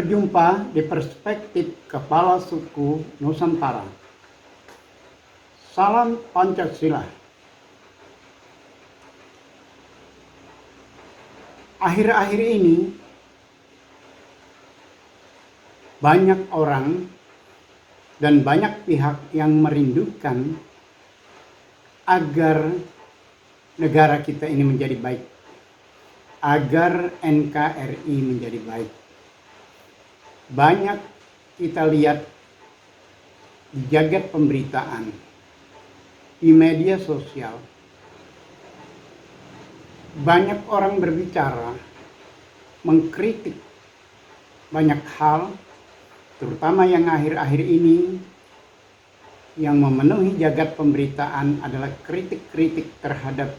berjumpa di perspektif Kepala Suku Nusantara. Salam Pancasila. Akhir-akhir ini banyak orang dan banyak pihak yang merindukan agar negara kita ini menjadi baik, agar NKRI menjadi baik. Banyak kita lihat di jagat pemberitaan, di media sosial, banyak orang berbicara, mengkritik banyak hal, terutama yang akhir-akhir ini yang memenuhi jagat pemberitaan adalah kritik-kritik terhadap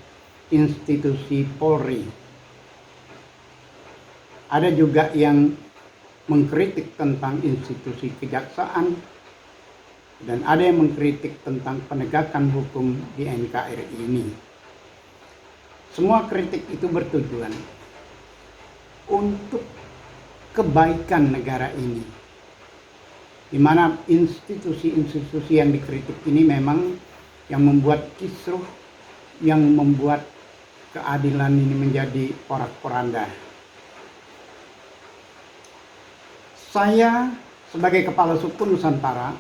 institusi Polri. Ada juga yang mengkritik tentang institusi kejaksaan, dan ada yang mengkritik tentang penegakan hukum di NKRI ini. Semua kritik itu bertujuan untuk kebaikan negara ini, di mana institusi-institusi yang dikritik ini memang yang membuat kisruh, yang membuat keadilan ini menjadi porak-poranda. Saya sebagai Kepala Suku Nusantara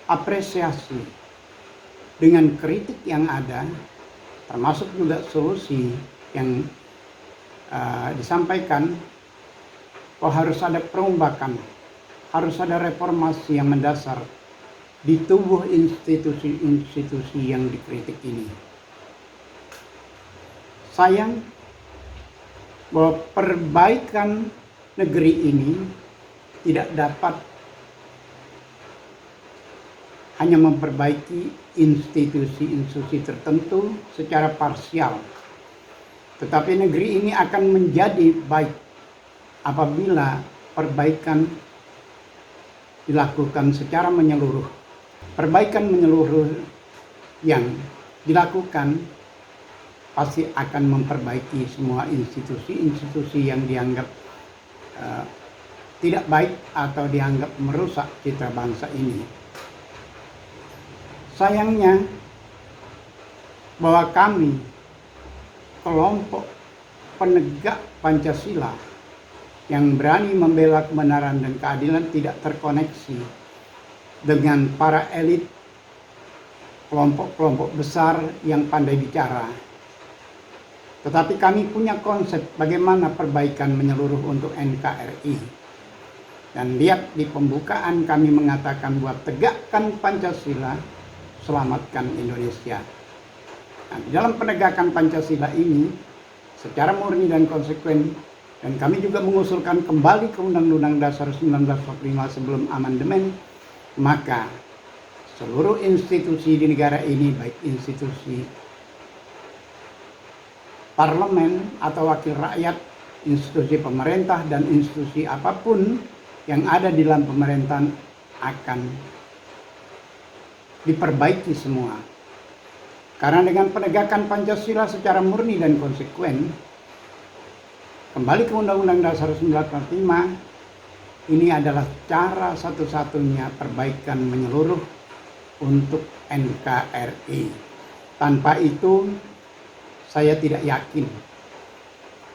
apresiasi dengan kritik yang ada, termasuk juga solusi yang disampaikan, bahwa harus ada perombakan, harus ada reformasi yang mendasar di tubuh institusi-institusi yang dikritik ini. Sayang bahwa perbaikan negeri ini tidak dapat hanya memperbaiki institusi-institusi tertentu secara parsial. Tetapi negeri ini akan menjadi baik apabila perbaikan dilakukan secara menyeluruh. Perbaikan menyeluruh yang dilakukan pasti akan memperbaiki semua institusi-institusi yang dianggap tidak baik atau dianggap merusak citra bangsa ini. Sayangnya bahwa kami, kelompok penegak Pancasila yang berani membela kebenaran dan keadilan, tidak terkoneksi dengan para elit kelompok-kelompok besar yang pandai bicara. Tetapi kami punya konsep bagaimana perbaikan menyeluruh untuk NKRI. Dan lihat di pembukaan kami mengatakan bahwa tegakkan Pancasila, selamatkan Indonesia. Nah, dalam penegakan Pancasila ini secara murni dan konsekuen, dan kami juga mengusulkan kembali ke Undang-Undang Dasar 1945 sebelum amandemen, maka seluruh institusi di negara ini, baik institusi parlemen atau wakil rakyat, institusi pemerintah dan institusi apapun yang ada di dalam pemerintahan akan diperbaiki semua. Karena dengan penegakan Pancasila secara murni dan konsekuen, kembali ke Undang-Undang Dasar 1945, ini adalah cara satu-satunya perbaikan menyeluruh untuk NKRI. Tanpa itu, saya tidak yakin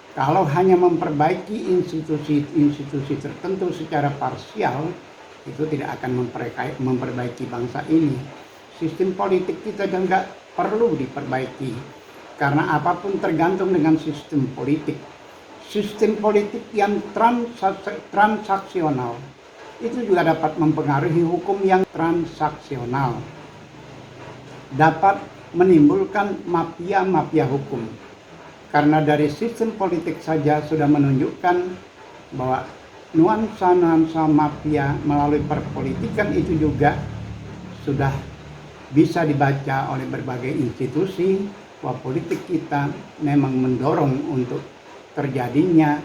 kalau hanya memperbaiki institusi-institusi tertentu secara parsial, itu tidak akan memperbaiki bangsa ini. Sistem politik kita juga perlu diperbaiki, karena apapun tergantung dengan sistem politik. Sistem politik yang transaksional itu juga dapat mempengaruhi hukum yang transaksional, dapat menimbulkan mafia-mafia hukum. Karena dari sistem politik saja sudah menunjukkan bahwa nuansa-nuansa mafia melalui perpolitikan itu juga sudah bisa dibaca oleh berbagai institusi, bahwa politik kita memang mendorong untuk terjadinya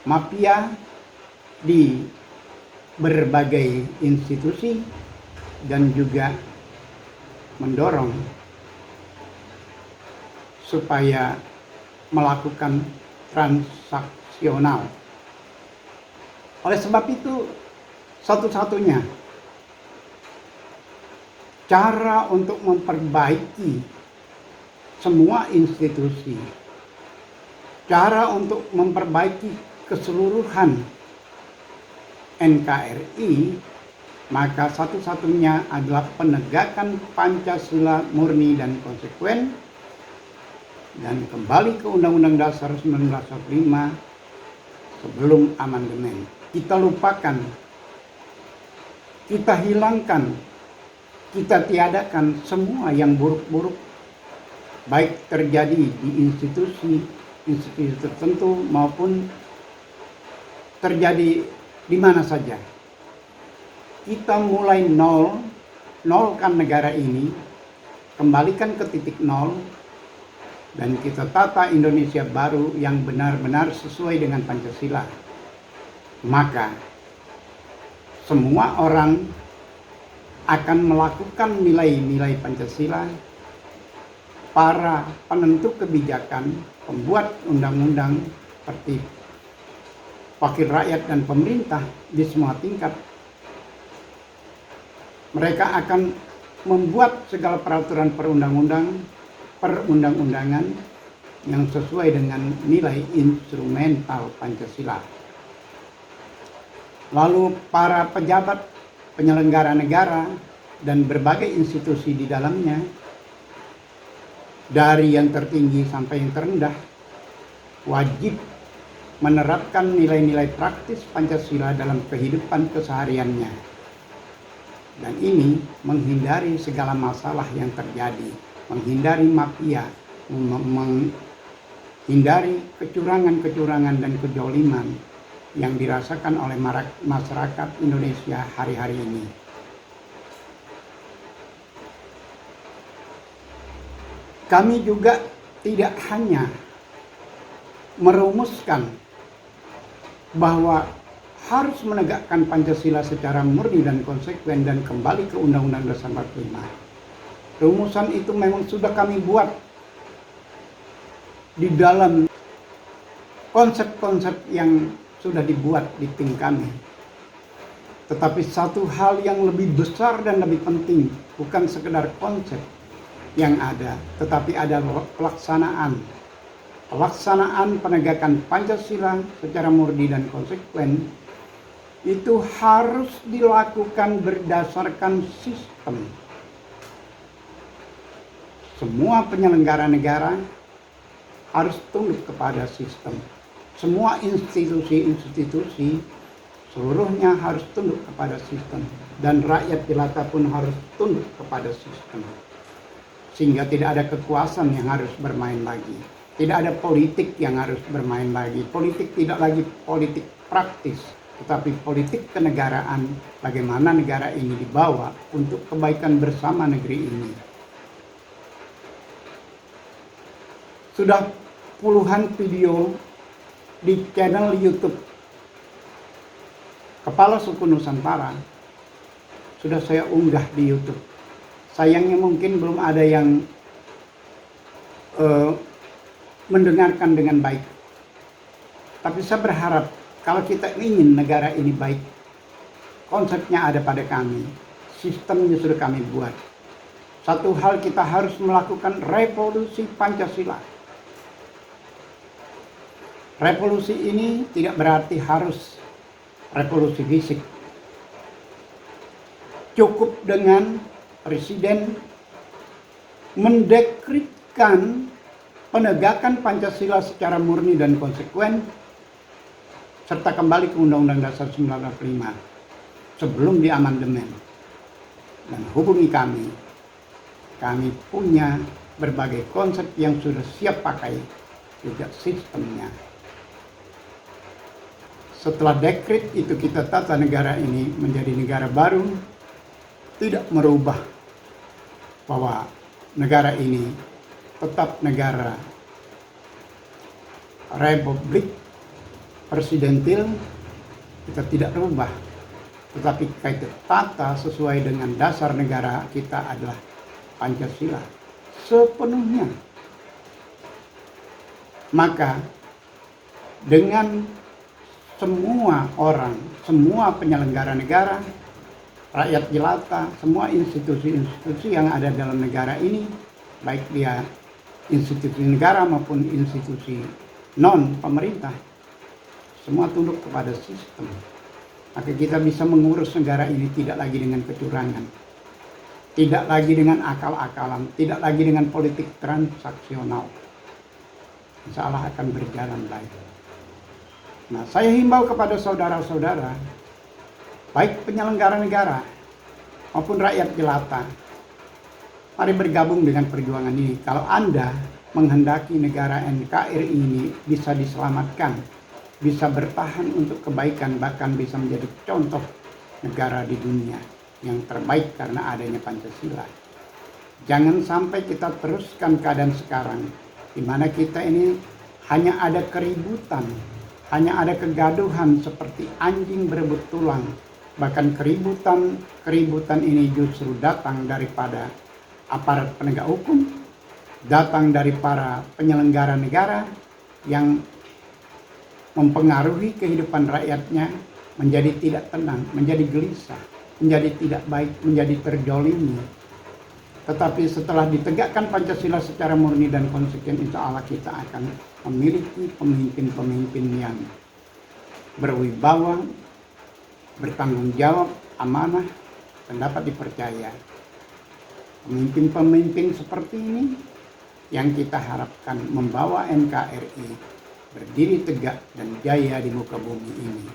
mafia di berbagai institusi, dan juga mendorong supaya melakukan transaksional. Oleh sebab itu, satu-satunya cara untuk memperbaiki semua institusi, cara untuk memperbaiki keseluruhan NKRI, maka satu-satunya adalah penegakan Pancasila murni dan konsekuen dan kembali ke Undang-Undang Dasar 1945 sebelum amandemen. Kita lupakan, kita hilangkan, kita tiadakan semua yang buruk-buruk, baik terjadi di institusi tertentu maupun terjadi di mana saja. Kita mulai nolkan negara ini, kembalikan ke titik nol, dan kita tata Indonesia baru yang benar-benar sesuai dengan Pancasila. Maka semua orang akan melakukan nilai-nilai Pancasila. Para penentu kebijakan, pembuat undang-undang seperti wakil rakyat dan pemerintah di semua tingkat, mereka akan membuat segala peraturan perundang-undangan yang sesuai dengan nilai instrumental Pancasila. Lalu para pejabat, penyelenggara negara, dan berbagai institusi di dalamnya, dari yang tertinggi sampai yang terendah, wajib menerapkan nilai-nilai praktis Pancasila dalam kehidupan kesehariannya. Dan ini menghindari segala masalah yang terjadi, menghindari mafia, menghindari kecurangan-kecurangan dan kejoliman yang dirasakan oleh masyarakat Indonesia hari-hari ini. Kami juga tidak hanya merumuskan bahwa harus menegakkan Pancasila secara murni dan konsekuen dan kembali ke Undang-Undang Dasar 45. Rumusan itu memang sudah kami buat di dalam konsep-konsep yang sudah dibuat di tim kami. Tetapi satu hal yang lebih besar dan lebih penting, bukan sekedar konsep yang ada, tetapi ada pelaksanaan penegakan Pancasila secara murni dan konsekuen. Itu harus dilakukan berdasarkan sistem. Semua penyelenggara negara harus tunduk kepada sistem. Semua institusi seluruhnya harus tunduk kepada sistem, dan rakyat jelata pun harus tunduk kepada sistem. Sehingga tidak ada kekuasaan yang harus bermain lagi. Tidak ada politik yang harus bermain lagi. Politik tidak lagi politik praktis, tetapi politik kenegaraan, bagaimana negara ini dibawa untuk kebaikan bersama negeri ini. Sudah puluhan video di channel YouTube Kepala Suku Nusantara sudah saya unggah di YouTube. Sayangnya mungkin belum ada yang mendengarkan dengan baik. Tapi saya berharap kalau kita ingin negara ini baik, konsepnya ada pada kami, sistemnya sudah kami buat. Satu hal, kita harus melakukan revolusi Pancasila. Revolusi ini tidak berarti harus revolusi fisik. Cukup dengan Presiden mendekretkan penegakan Pancasila secara murni dan konsekuen, serta kembali ke Undang-Undang Dasar 1945 sebelum diamandemen. Dan hubungi kami. Kami punya berbagai konsep yang sudah siap pakai, juga sistemnya. Setelah dekret itu kita tata negara ini menjadi negara baru, tidak merubah bahwa negara ini tetap negara republik presidentil, kita tidak rubah. Tetapi kita tata sesuai dengan dasar negara kita adalah Pancasila sepenuhnya. Maka dengan semua orang, semua penyelenggara negara, rakyat jelata, semua institusi-institusi yang ada dalam negara ini, baik dia institusi negara maupun institusi non pemerintah, semua tunduk kepada sistem. Maka kita bisa mengurus negara ini tidak lagi dengan kecurangan, tidak lagi dengan akal-akalan, tidak lagi dengan politik transaksional. Insya Allah akan berjalan baik. Nah, saya himbau kepada saudara-saudara, baik penyelenggara negara maupun rakyat jelata, mari bergabung dengan perjuangan ini. Kalau Anda menghendaki negara NKRI ini bisa diselamatkan, bisa bertahan untuk kebaikan, bahkan bisa menjadi contoh negara di dunia yang terbaik karena adanya Pancasila. Jangan sampai kita teruskan keadaan sekarang, di mana kita ini hanya ada keributan, hanya ada kegaduhan seperti anjing berebut tulang. Bahkan keributan ini justru datang daripada aparat penegak hukum, datang dari para penyelenggara negara yang mempengaruhi kehidupan rakyatnya menjadi tidak tenang, menjadi gelisah, menjadi tidak baik, menjadi terjolimi. Tetapi setelah ditegakkan Pancasila secara murni dan konsekuen, insya Allah kita akan memiliki pemimpin-pemimpin yang berwibawa, bertanggung jawab, amanah, dan dapat dipercaya. Pemimpin-pemimpin seperti ini yang kita harapkan membawa NKRI berdiri tegak dan jaya di muka bumi ini.